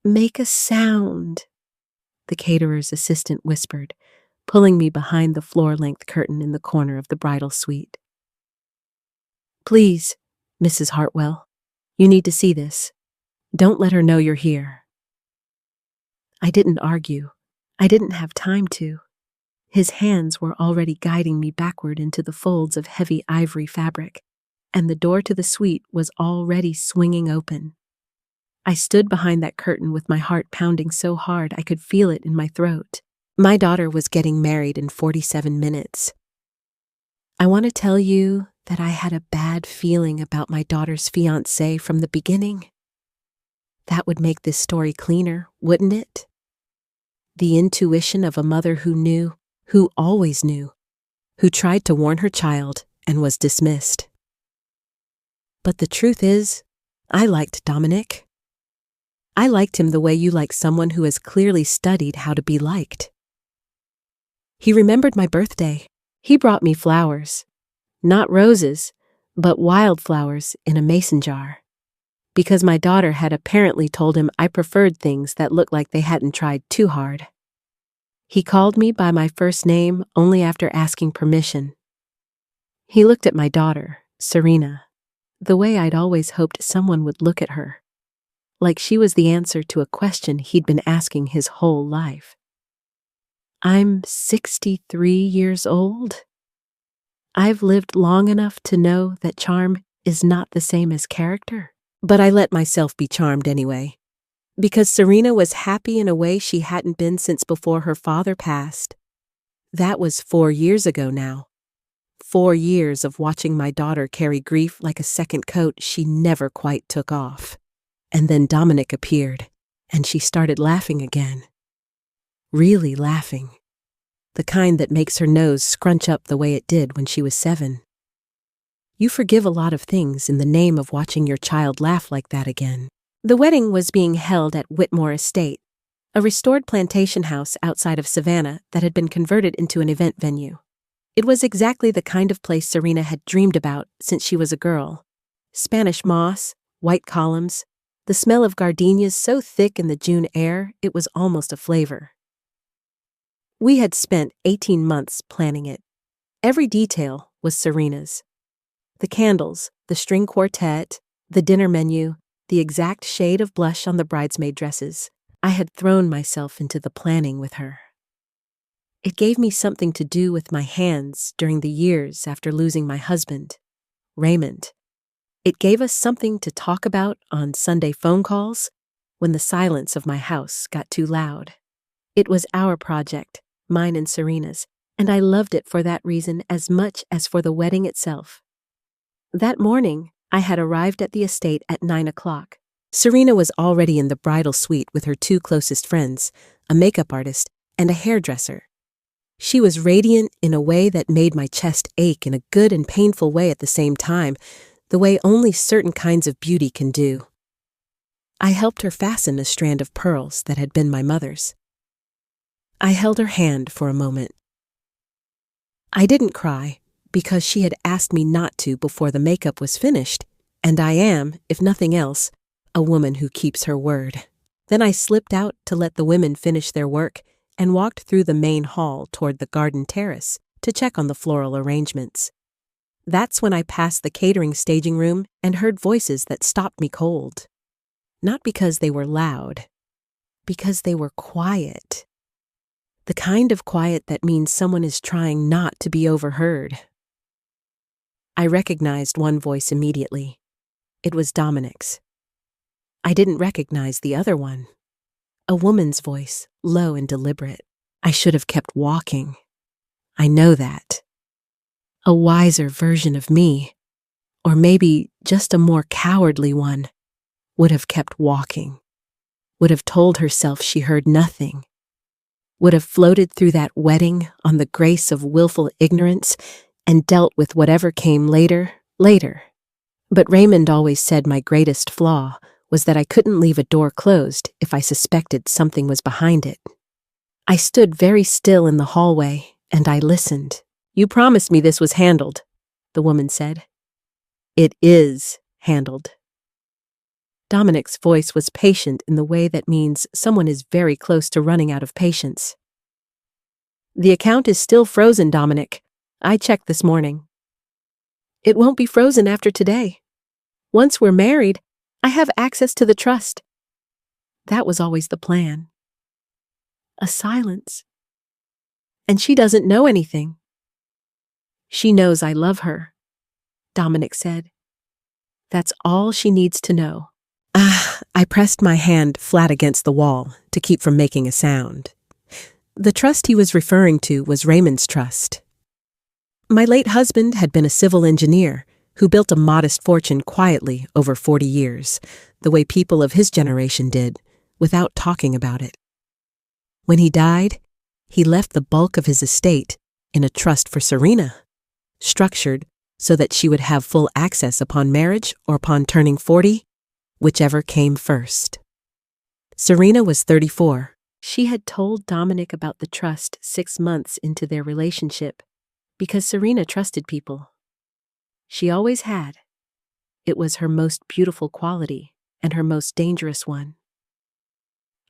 Make a sound, the caterer's assistant whispered, pulling me behind the floor-length curtain in the corner of the bridal suite. Please, Mrs. Hartwell, you need to see this. Don't let her know you're here. I didn't argue. I didn't have time to. His hands were already guiding me backward into the folds of heavy ivory fabric, and the door to the suite was already swinging open. I stood behind that curtain with my heart pounding so hard I could feel it in my throat. My daughter was getting married in 47 minutes. I want to tell you that I had a bad feeling about my daughter's fiancé from the beginning. That would make this story cleaner, wouldn't it? The intuition of a mother who knew, who always knew, who tried to warn her child and was dismissed. But the truth is, I liked Dominic. I liked him the way you like someone who has clearly studied how to be liked. He remembered my birthday. He brought me flowers. Not roses, but wildflowers in a mason jar. Because my daughter had apparently told him I preferred things that looked like they hadn't tried too hard. He called me by my first name only after asking permission. He looked at my daughter, Serena, the way I'd always hoped someone would look at her, like she was the answer to a question he'd been asking his whole life. I'm 63 years old. I've lived long enough to know that charm is not the same as character. But I let myself be charmed anyway, because Serena was happy in a way she hadn't been since before her father passed. That was 4 years ago now. 4 years of watching my daughter carry grief like a second coat she never quite took off. And then Dominic appeared, and she started laughing again. Really laughing. The kind that makes her nose scrunch up the way it did when she was 7. You forgive a lot of things in the name of watching your child laugh like that again. The wedding was being held at Whitmore Estate, a restored plantation house outside of Savannah that had been converted into an event venue. It was exactly the kind of place Serena had dreamed about since she was a girl. Spanish moss, white columns, the smell of gardenias so thick in the June air it was almost a flavor. We had spent 18 months planning it. Every detail was Serena's. The candles, the string quartet, the dinner menu, the exact shade of blush on the bridesmaid dresses. I had thrown myself into the planning with her. It gave me something to do with my hands during the years after losing my husband, Raymond. It gave us something to talk about on Sunday phone calls when the silence of my house got too loud. It was our project, mine and Serena's, and I loved it for that reason as much as for the wedding itself. That morning, I had arrived at the estate at 9 o'clock. Serena was already in the bridal suite with her 2 closest friends, a makeup artist and a hairdresser. She was radiant in a way that made my chest ache in a good and painful way at the same time, the way only certain kinds of beauty can do. I helped her fasten a strand of pearls that had been my mother's. I held her hand for a moment. I didn't cry, because she had asked me not to before the makeup was finished, and I am, if nothing else, a woman who keeps her word. Then I slipped out to let the women finish their work and walked through the main hall toward the garden terrace to check on the floral arrangements. That's when I passed the catering staging room and heard voices that stopped me cold. Not because they were loud, because they were quiet. The kind of quiet that means someone is trying not to be overheard. I recognized one voice immediately. It was Dominic's. I didn't recognize the other one. A woman's voice, low and deliberate. I should have kept walking. I know that. A wiser version of me, or maybe just a more cowardly one, would have kept walking, would have told herself she heard nothing, would have floated through that wedding on the grace of willful ignorance and dealt with whatever came later. But Raymond always said my greatest flaw was that I couldn't leave a door closed if I suspected something was behind it. I stood very still in the hallway, and I listened. "You promised me this was handled," the woman said. "It is handled." Dominic's voice was patient in the way that means someone is very close to running out of patience. The account is still frozen, Dominic. I checked this morning. It won't be frozen after today. Once we're married, I have access to the trust. That was always the plan. A silence. And she doesn't know anything. She knows I love her, Dominic said. That's all she needs to know. I pressed my hand flat against the wall to keep from making a sound. The trust he was referring to was Raymond's trust. My late husband had been a civil engineer who built a modest fortune quietly over 40 years, the way people of his generation did, without talking about it. When he died, he left the bulk of his estate in a trust for Serena, structured so that she would have full access upon marriage or upon turning 40, whichever came first. Serena was 34. She had told Dominic about the trust 6 months into their relationship because Serena trusted people. She always had. It was her most beautiful quality and her most dangerous one.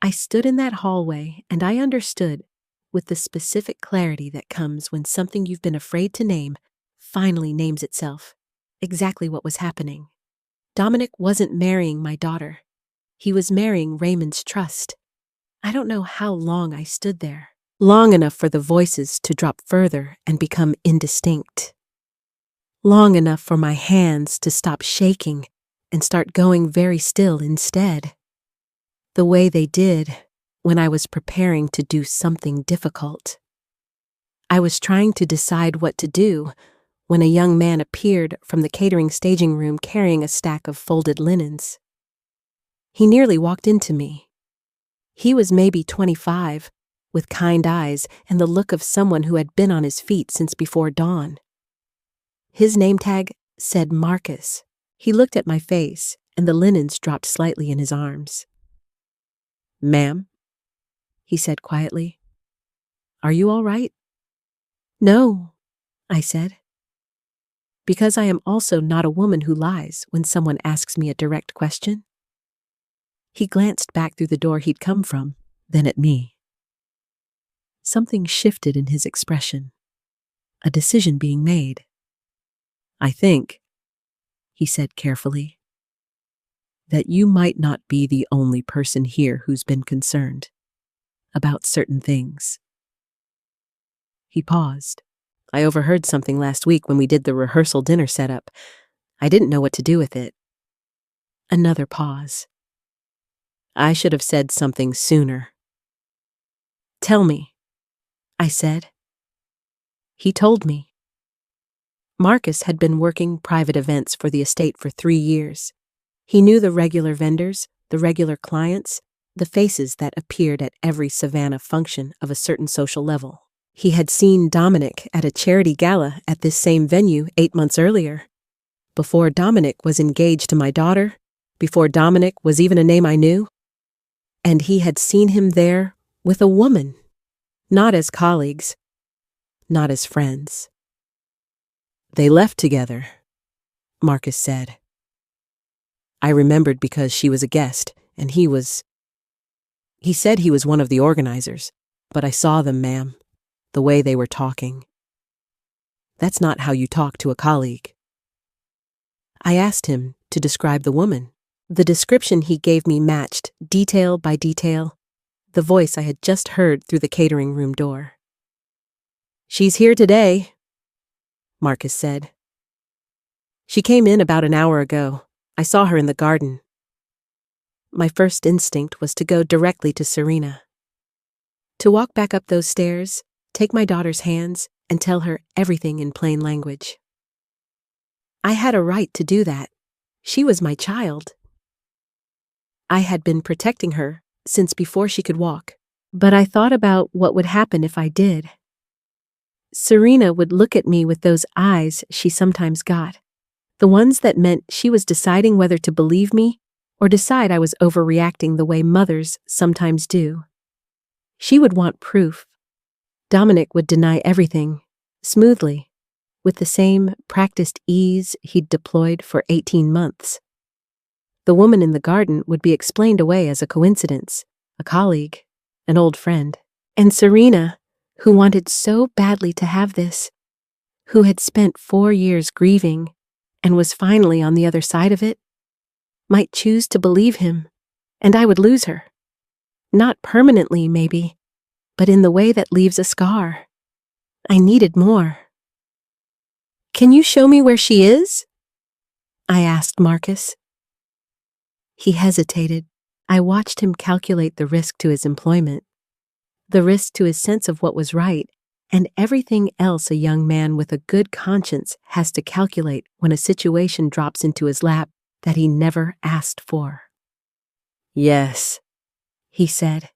I stood in that hallway and I understood, with the specific clarity that comes when something you've been afraid to name finally names itself, exactly what was happening. Dominic wasn't marrying my daughter. He was marrying Raymond's trust. I don't know how long I stood there. Long enough for the voices to drop further and become indistinct. Long enough for my hands to stop shaking and start going very still instead. The way they did when I was preparing to do something difficult. I was trying to decide what to do when a young man appeared from the catering staging room carrying a stack of folded linens. He nearly walked into me. He was maybe 25, with kind eyes and the look of someone who had been on his feet since before dawn. His name tag said Marcus. He looked at my face, and the linens dropped slightly in his arms. "Ma'am," he said quietly, "are you all right?" "No," I said, because I am also not a woman who lies when someone asks me a direct question. He glanced back through the door he'd come from, then at me. Something shifted in his expression. A decision being made. "I think," he said carefully, "that you might not be the only person here who's been concerned about certain things." He paused. "I overheard something last week when we did the rehearsal dinner setup. I didn't know what to do with it." Another pause. "I should have said something sooner." "Tell me," I said. He told me. Marcus had been working private events for the estate for 3 years. He knew the regular vendors, the regular clients, the faces that appeared at every Savannah function of a certain social level. He had seen Dominic at a charity gala at this same venue 8 months earlier. Before Dominic was engaged to my daughter, before Dominic was even a name I knew. And he had seen him there with a woman, not as colleagues, not as friends. "They left together," Marcus said. I remembered because she was a guest, and he said he was one of the organizers, but I saw them, ma'am, the way they were talking. That's not how you talk to a colleague. I asked him to describe the woman. The description he gave me matched, detail by detail, the voice I had just heard through the catering room door. "She's here today," Marcus said. "She came in about an hour ago. I saw her in the garden." My first instinct was to go directly to Serena. To walk back up those stairs, take my daughter's hands, and tell her everything in plain language. I had a right to do that. She was my child. I had been protecting her since before she could walk, but I thought about what would happen if I did. Serena would look at me with those eyes she sometimes got, the ones that meant she was deciding whether to believe me or decide I was overreacting the way mothers sometimes do. She would want proof. Dominic would deny everything, smoothly, with the same practiced ease he'd deployed for 18 months. The woman in the garden would be explained away as a coincidence, a colleague, an old friend. And Serena, who wanted so badly to have this, who had spent 4 years grieving and was finally on the other side of it, might choose to believe him, and I would lose her. Not permanently, maybe, but in the way that leaves a scar. I needed more. "Can you show me where she is?" I asked Marcus. He hesitated. I watched him calculate the risk to his employment, the risk to his sense of what was right, and everything else a young man with a good conscience has to calculate when a situation drops into his lap that he never asked for. "Yes," he said.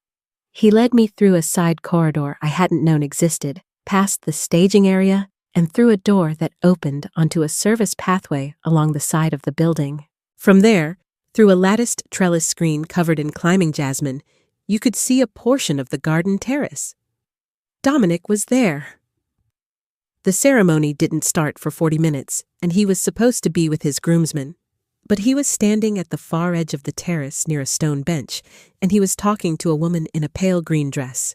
He led me through a side corridor I hadn't known existed, past the staging area, and through a door that opened onto a service pathway along the side of the building. From there, through a latticed trellis screen covered in climbing jasmine, you could see a portion of the garden terrace. Dominic was there. The ceremony didn't start for 40 minutes, and he was supposed to be with his groomsmen. But he was standing at the far edge of the terrace near a stone bench, and he was talking to a woman in a pale green dress.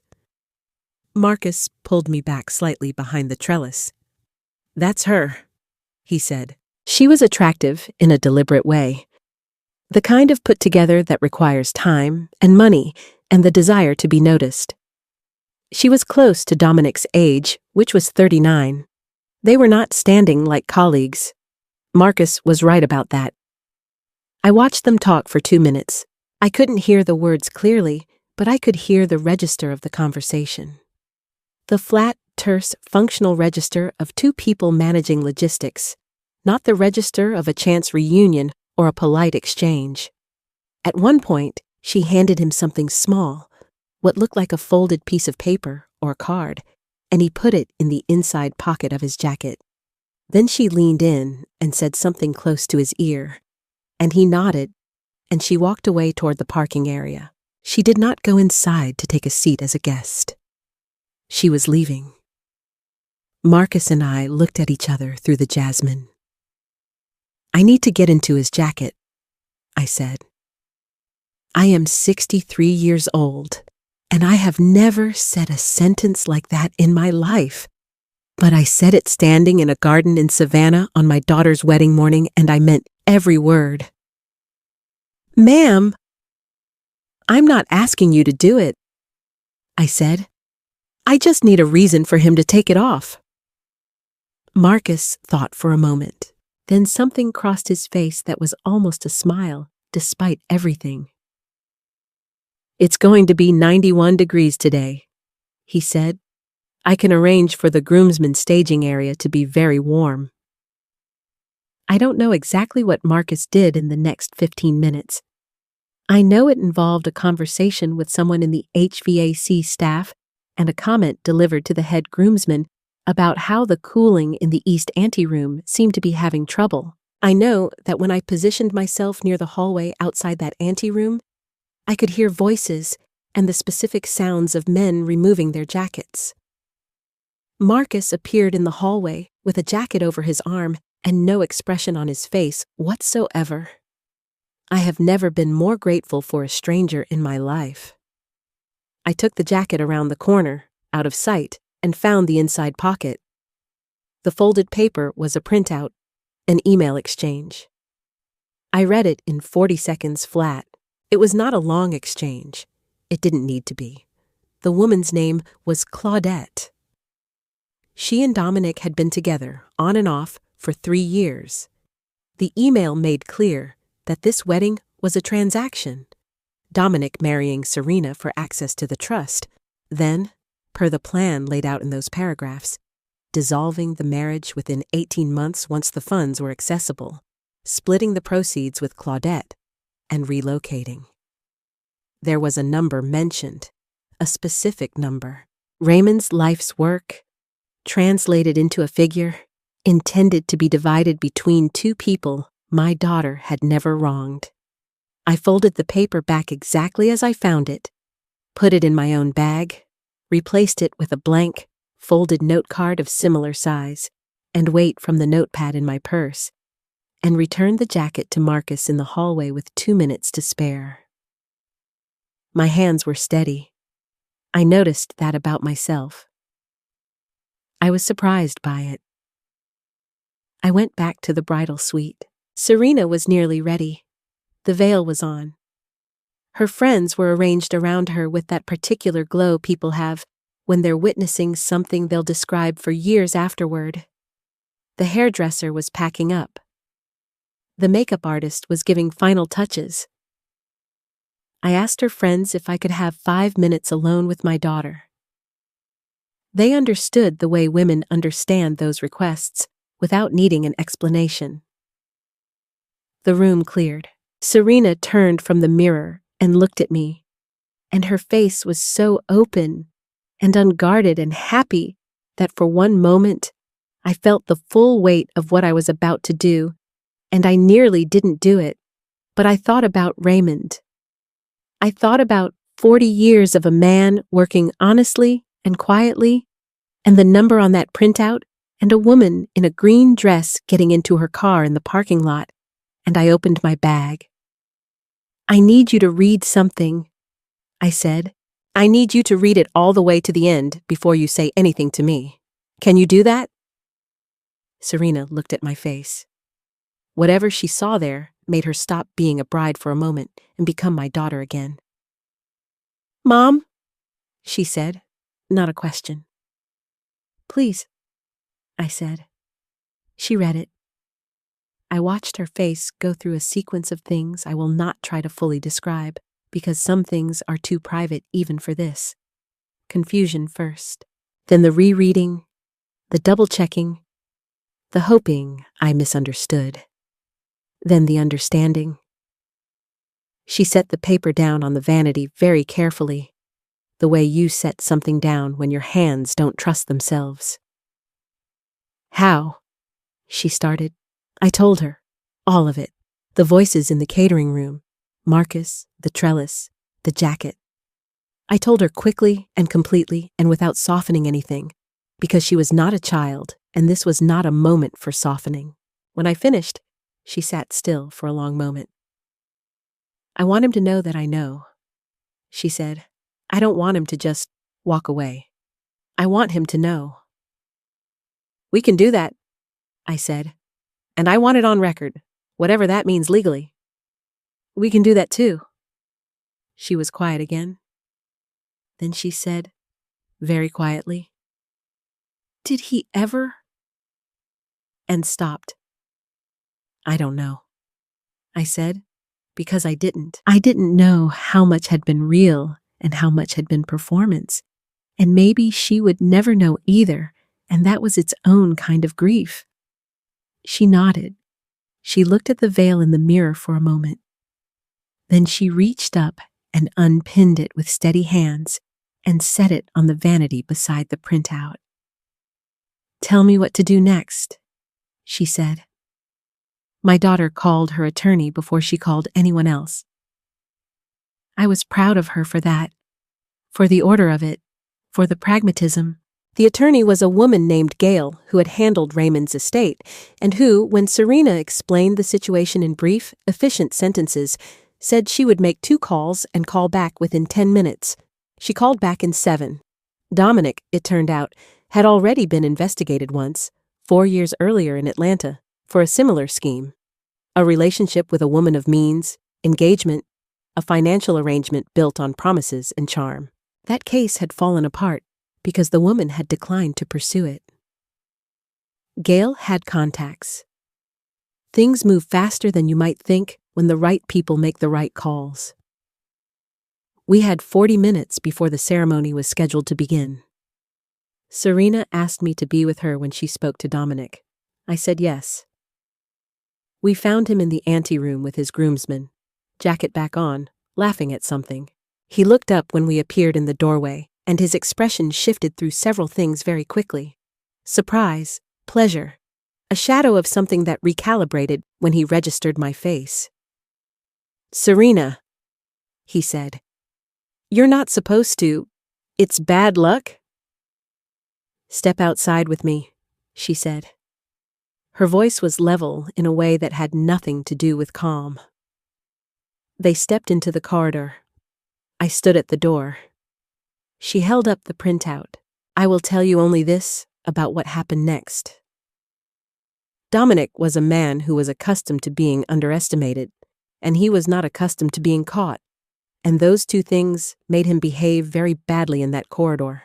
Marcus pulled me back slightly behind the trellis. "That's her," he said. She was attractive in a deliberate way. The kind of put together that requires time and money and the desire to be noticed. She was close to Dominic's age, which was 39. They were not standing like colleagues. Marcus was right about that. I watched them talk for 2 minutes. I couldn't hear the words clearly, but I could hear the register of the conversation. The flat, terse, functional register of two people managing logistics, not the register of a chance reunion or a polite exchange. At one point, she handed him something small, what looked like a folded piece of paper or card, and he put it in the inside pocket of his jacket. Then she leaned in and said something close to his ear, and he nodded, and she walked away toward the parking area. She did not go inside to take a seat as a guest. She was leaving. Marcus and I looked at each other through the jasmine. "I need to get into his jacket," I said. "I am 63 years old, and I have never said a sentence like that in my life. But I said it standing in a garden in Savannah on my daughter's wedding morning, and I meant every word." "Ma'am, I'm not asking you to do it," I said. "I just need a reason for him to take it off." Marcus thought for a moment. Then something crossed his face that was almost a smile, despite everything. "It's going to be 91 degrees today," he said. "I can arrange for the groomsmen staging area to be very warm." I don't know exactly what Marcus did in the next 15 minutes. I know it involved a conversation with someone in the HVAC staff and a comment delivered to the head groomsman about how the cooling in the east anteroom seemed to be having trouble. I know that when I positioned myself near the hallway outside that anteroom, I could hear voices and the specific sounds of men removing their jackets. Marcus appeared in the hallway with a jacket over his arm and no expression on his face whatsoever. I have never been more grateful for a stranger in my life. I took the jacket around the corner, out of sight, and found the inside pocket. The folded paper was a printout, an email exchange. I read it in 40 seconds flat. It was not a long exchange. It didn't need to be. The woman's name was Claudette. She and Dominic had been together, on and off, for 3 years. The email made clear that this wedding was a transaction. Dominic marrying Serena for access to the trust, then, per the plan laid out in those paragraphs, dissolving the marriage within 18 months once the funds were accessible, splitting the proceeds with Claudette, and relocating. There was a number mentioned, a specific number. Raymond's life's work, translated into a figure, intended to be divided between two people my daughter had never wronged. I folded the paper back exactly as I found it, put it in my own bag, replaced it with a blank, folded note card of similar size, and weight from the notepad in my purse, and returned the jacket to Marcus in the hallway with 2 minutes to spare. My hands were steady. I noticed that about myself. I was surprised by it. I went back to the bridal suite. Serena was nearly ready. The veil was on. Her friends were arranged around her with that particular glow people have when they're witnessing something they'll describe for years afterward. The hairdresser was packing up. The makeup artist was giving final touches. I asked her friends if I could have 5 minutes alone with my daughter. They understood the way women understand those requests without needing an explanation. The room cleared. Serena turned from the mirror and looked at me, and her face was so open and unguarded and happy that for one moment I felt the full weight of what I was about to do, and I nearly didn't do it, but I thought about Raymond. I thought about 40 years of a man working honestly and quietly, and the number on that printout, and a woman in a green dress getting into her car in the parking lot, and I opened my bag. "I need you to read something," I said. "I need you to read it all the way to the end before you say anything to me. Can you do that?" Serena looked at my face. Whatever she saw there made her stop being a bride for a moment and become my daughter again. "Mom," she said, not a question. "Please," I said. She read it. I watched her face go through a sequence of things I will not try to fully describe, because some things are too private even for this. Confusion first, then the rereading, the double-checking, the hoping I misunderstood, then the understanding. She set the paper down on the vanity very carefully, the way you set something down when your hands don't trust themselves. "How?" she started. I told her. All of it. The voices in the catering room, Marcus, the trellis, the jacket. I told her quickly and completely and without softening anything, because she was not a child and this was not a moment for softening. When I finished, she sat still for a long moment. "I want him to know that I know," she said. "I don't want him to just walk away. I want him to know." "We can do that," I said. "And I want it on record, whatever that means legally." "We can do that too." She was quiet again. Then she said, very quietly, "Did he ever?" And stopped. "I don't know," I said, because I didn't. I didn't know how much had been real and how much had been performance, and maybe she would never know either, and that was its own kind of grief. She nodded. She looked at the veil in the mirror for a moment. Then she reached up and unpinned it with steady hands and set it on the vanity beside the printout. "Tell me what to do next," she said. My daughter called her attorney before she called anyone else. I was proud of her for that, for the order of it, for the pragmatism. The attorney was a woman named Gail who had handled Raymond's estate, and who, when Serena explained the situation in brief, efficient sentences, said she would make 2 calls and call back within 10 minutes. She called back in 7. Dominic, it turned out, had already been investigated once, 4 years earlier in Atlanta, for a similar scheme. A relationship with a woman of means, engagement, a financial arrangement built on promises and charm. That case had fallen apart because the woman had declined to pursue it. Gail had contacts. Things move faster than you might think when the right people make the right calls. We had 40 minutes before the ceremony was scheduled to begin. Serena asked me to be with her when she spoke to Dominic. I said yes. We found him in the anteroom with his groomsmen, jacket back on, laughing at something. He looked up when we appeared in the doorway, and his expression shifted through several things very quickly. Surprise, pleasure, a shadow of something that recalibrated when he registered my face. "Serena," he said, "you're not supposed to. It's bad luck." "Step outside with me," she said. Her voice was level in a way that had nothing to do with calm. They stepped into the corridor. I stood at the door. She held up the printout. I will tell you only this about what happened next. Dominic was a man who was accustomed to being underestimated, and he was not accustomed to being caught, and those two things made him behave very badly in that corridor.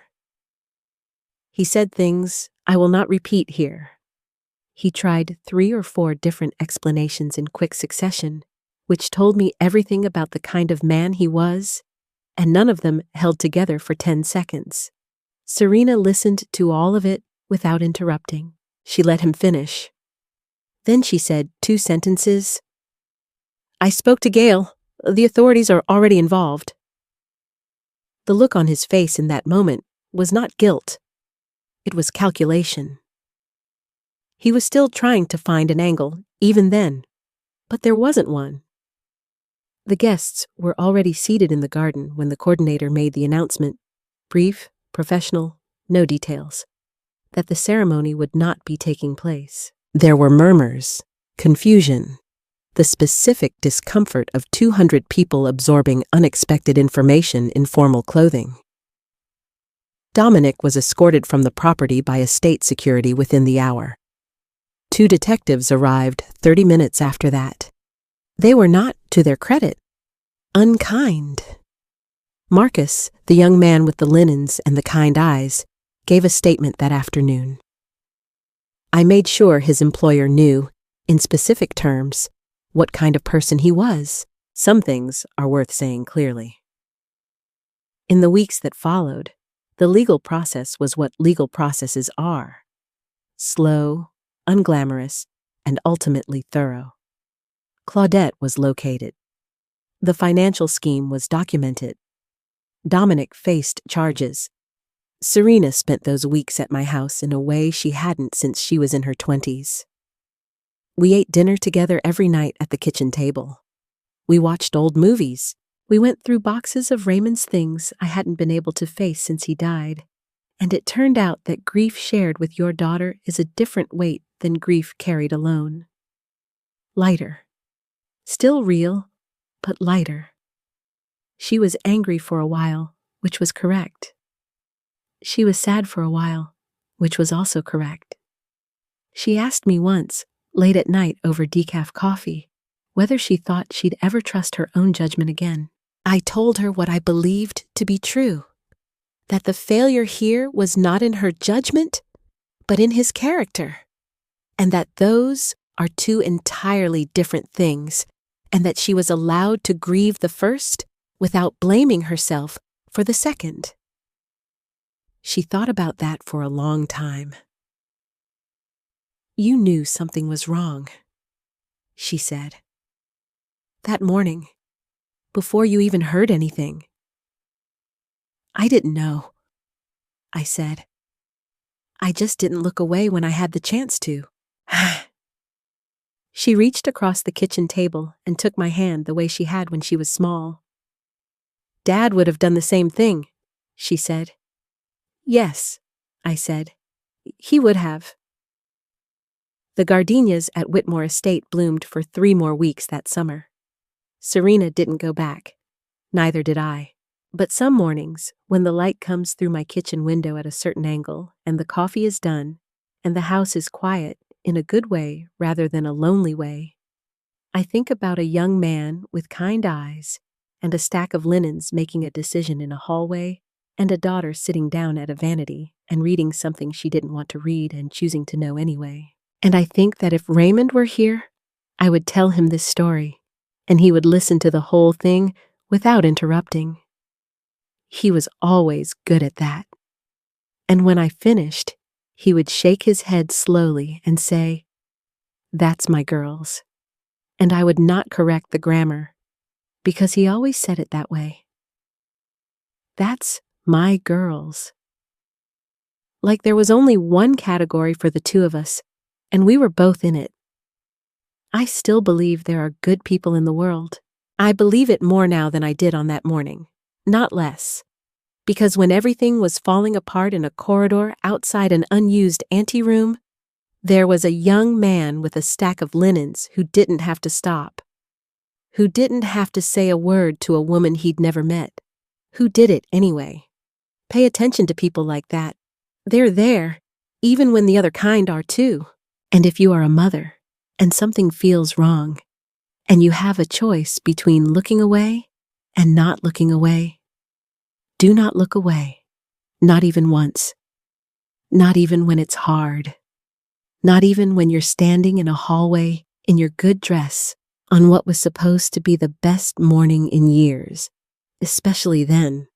He said things I will not repeat here. He tried 3 or 4 different explanations in quick succession, which told me everything about the kind of man he was, and none of them held together for 10 seconds. Serena listened to all of it without interrupting. She let him finish. Then she said 2 sentences. I spoke to Gail. The authorities are already involved. The look on his face in that moment was not guilt. It was calculation. He was still trying to find an angle, even then, but there wasn't one. The guests were already seated in the garden when the coordinator made the announcement, brief, professional, no details, that the ceremony would not be taking place. There were murmurs, confusion, the specific discomfort of 200 people absorbing unexpected information in formal clothing. Dominic was escorted from the property by estate security within the hour. 2 detectives arrived 30 minutes after that. They were not, to their credit, unkind. Marcus, the young man with the linens and the kind eyes, gave a statement that afternoon. I made sure his employer knew, in specific terms, what kind of person he was. Some things are worth saying clearly. In the weeks that followed, the legal process was what legal processes are: slow, unglamorous, and ultimately thorough. Claudette was located. The financial scheme was documented. Dominic faced charges. Serena spent those weeks at my house in a way she hadn't since she was in her 20s. We ate dinner together every night at the kitchen table. We watched old movies. We went through boxes of Raymond's things I hadn't been able to face since he died. And it turned out that grief shared with your daughter is a different weight than grief carried alone. Lighter. Still real, but lighter. She was angry for a while, which was correct. She was sad for a while, which was also correct. She asked me once, late at night over decaf coffee, whether she thought she'd ever trust her own judgment again. I told her what I believed to be true, that the failure here was not in her judgment, but in his character, and that those are 2 entirely different things, and that she was allowed to grieve the first without blaming herself for the second. She thought about that for a long time. You knew something was wrong, she said. That morning, before you even heard anything. I didn't know, I said. I just didn't look away when I had the chance to. She reached across the kitchen table and took my hand the way she had when she was small. Dad would have done the same thing, she said. Yes, I said. He would have. The gardenias at Whitmore Estate bloomed for 3 more weeks that summer. Serena didn't go back. Neither did I. But some mornings, when the light comes through my kitchen window at a certain angle, and the coffee is done, and the house is quiet in a good way rather than a lonely way, I think about a young man with kind eyes and a stack of linens making a decision in a hallway, and a daughter sitting down at a vanity and reading something she didn't want to read and choosing to know anyway. And I think that if Raymond were here, I would tell him this story, and he would listen to the whole thing without interrupting. He was always good at that. And when I finished, he would shake his head slowly and say, "That's my girls." And I would not correct the grammar, because he always said it that way. That's my girls. Like there was only one category for the 2 of us, and we were both in it. I still believe there are good people in the world. I believe it more now than I did on that morning, not less. Because when everything was falling apart in a corridor outside an unused anteroom, There was a young man with a stack of linens who didn't have to stop, who didn't have to say a word to a woman he'd never met, who did it anyway. Pay attention to people like that. They're there, even when the other kind are too. And if you are a mother, and something feels wrong, and you have a choice between looking away and not looking away, do not look away. Not even once. Not even when it's hard. Not even when you're standing in a hallway in your good dress on what was supposed to be the best morning in years, especially then.